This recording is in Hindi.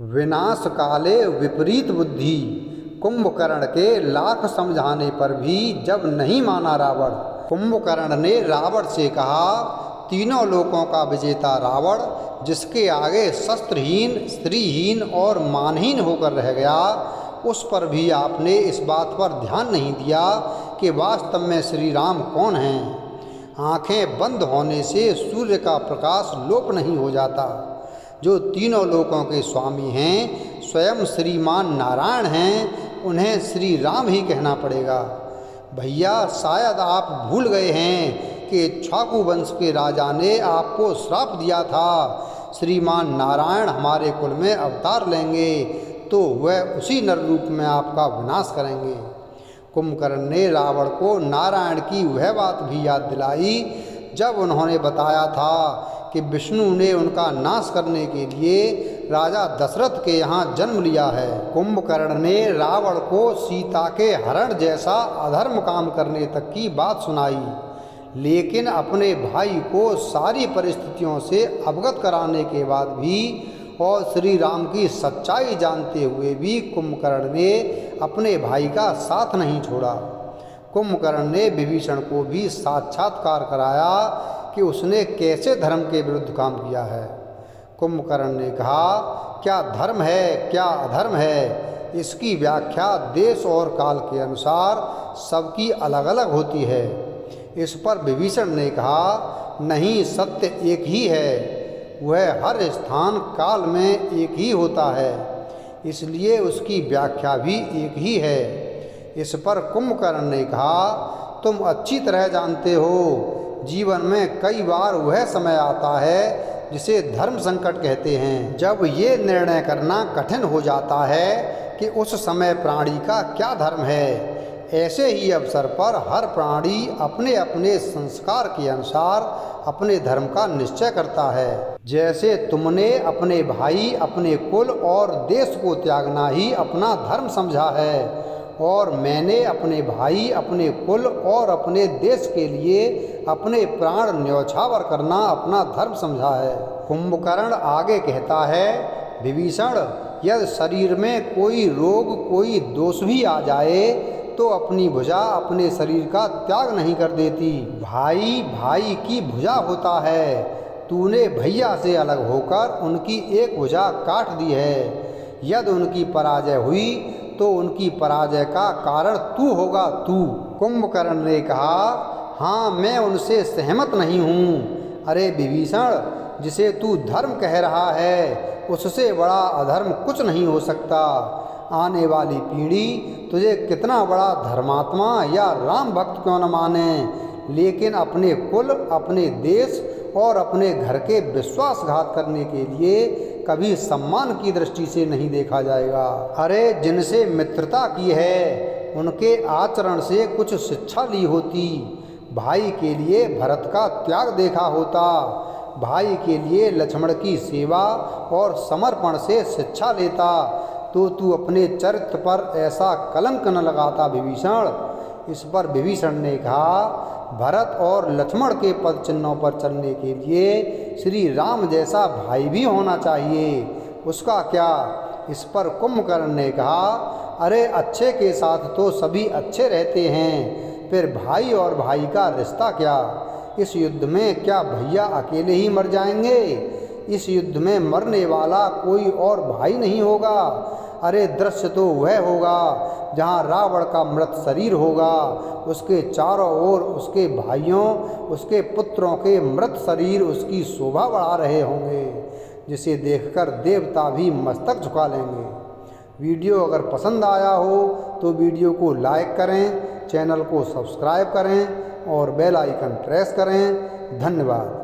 विनाश काले विपरीत बुद्धि। कुंभकर्ण के लाख समझाने पर भी जब नहीं माना रावण। कुंभकर्ण ने रावण से कहा, तीनों लोकों का विजेता रावण, जिसके आगे शस्त्रहीन, स्त्रीहीन और मानहीन होकर रह गया, उस पर भी आपने इस बात पर ध्यान नहीं दिया कि वास्तव में श्री राम कौन हैं। आंखें बंद होने से सूर्य का प्रकाश लोप नहीं हो जाता। जो तीनों लोकों के स्वामी हैं, स्वयं श्रीमान नारायण हैं, उन्हें श्री राम ही कहना पड़ेगा। भैया, शायद आप भूल गए हैं कि इक्ष्वाकु वंश के राजा ने आपको श्राप दिया था, श्रीमान नारायण हमारे कुल में अवतार लेंगे तो वह उसी नर रूप में आपका विनाश करेंगे। कुंभकर्ण ने रावण को नारायण की वह बात भी याद दिलाई जब उन्होंने बताया था कि विष्णु ने उनका नाश करने के लिए राजा दशरथ के यहाँ जन्म लिया है। कुंभकर्ण ने रावण को सीता के हरण जैसा अधर्म काम करने तक की बात सुनाई, लेकिन अपने भाई को सारी परिस्थितियों से अवगत कराने के बाद भी और श्री राम की सच्चाई जानते हुए भी कुंभकर्ण ने अपने भाई का साथ नहीं छोड़ा। कुंभकर्ण ने विभीषण को भी साक्षात्कार कराया कि उसने कैसे धर्म के विरुद्ध काम किया है। कुंभकर्ण ने कहा, क्या धर्म है, क्या अधर्म है, इसकी व्याख्या देश और काल के अनुसार सबकी अलग अलग होती है। इस पर विभीषण ने कहा, नहीं, सत्य एक ही है, वह हर स्थान काल में एक ही होता है, इसलिए उसकी व्याख्या भी एक ही है। इस पर कुंभकर्ण ने कहा, तुम अच्छी तरह जानते हो, जीवन में कई बार वह समय आता है जिसे धर्म संकट कहते हैं, जब ये निर्णय करना कठिन हो जाता है कि उस समय प्राणी का क्या धर्म है। ऐसे ही अवसर पर हर प्राणी अपने अपने संस्कार के अनुसार अपने धर्म का निश्चय करता है। जैसे तुमने अपने भाई, अपने कुल और देश को त्यागना ही अपना धर्म समझा है, और मैंने अपने भाई, अपने कुल और अपने देश के लिए अपने प्राण न्यौछावर करना अपना धर्म समझा है। कुंभकर्ण आगे कहता है, विभीषण, यदि शरीर में कोई रोग, कोई दोष भी आ जाए तो अपनी भुजा अपने शरीर का त्याग नहीं कर देती। भाई भाई की भुजा होता है, तूने भैया से अलग होकर उनकी एक भुजा काट दी है। यदि उनकी पराजय हुई तो उनकी पराजय का कारण तू होगा, तू। कुंभकर्ण ने कहा, हाँ, मैं उनसे सहमत नहीं हूँ। अरे विभीषण, जिसे तू धर्म कह रहा है, उससे बड़ा अधर्म कुछ नहीं हो सकता। आने वाली पीढ़ी तुझे कितना बड़ा धर्मात्मा या राम भक्त क्यों न माने, लेकिन अपने कुल, अपने देश और अपने घर के विश्वासघात करने के लिए कभी सम्मान की दृष्टि से नहीं देखा जाएगा। अरे, जिनसे मित्रता की है, उनके आचरण से कुछ शिक्षा ली होती। भाई के लिए भरत का त्याग देखा होता, भाई के लिए लक्ष्मण की सेवा और समर्पण से शिक्षा लेता, तो तू अपने चरित्र पर ऐसा कलंक न लगाता विभीषण। इस पर विभीषण ने कहा, भरत और लक्ष्मण के पद चिन्हों पर चलने के लिए श्री राम जैसा भाई भी होना चाहिए, उसका क्या। इस पर कुंभकर्ण ने कहा, अरे, अच्छे के साथ तो सभी अच्छे रहते हैं, फिर भाई और भाई का रिश्ता क्या। इस युद्ध में क्या भैया अकेले ही मर जाएंगे? इस युद्ध में मरने वाला कोई और भाई नहीं होगा। अरे, दृश्य तो वह होगा जहाँ रावण का मृत शरीर होगा, उसके चारों ओर उसके भाइयों, उसके पुत्रों के मृत शरीर उसकी शोभा बढ़ा रहे होंगे, जिसे देखकर देवता भी मस्तक झुका लेंगे। वीडियो अगर पसंद आया हो तो वीडियो को लाइक करें, चैनल को सब्सक्राइब करें और बेल आइकन प्रेस करें। धन्यवाद।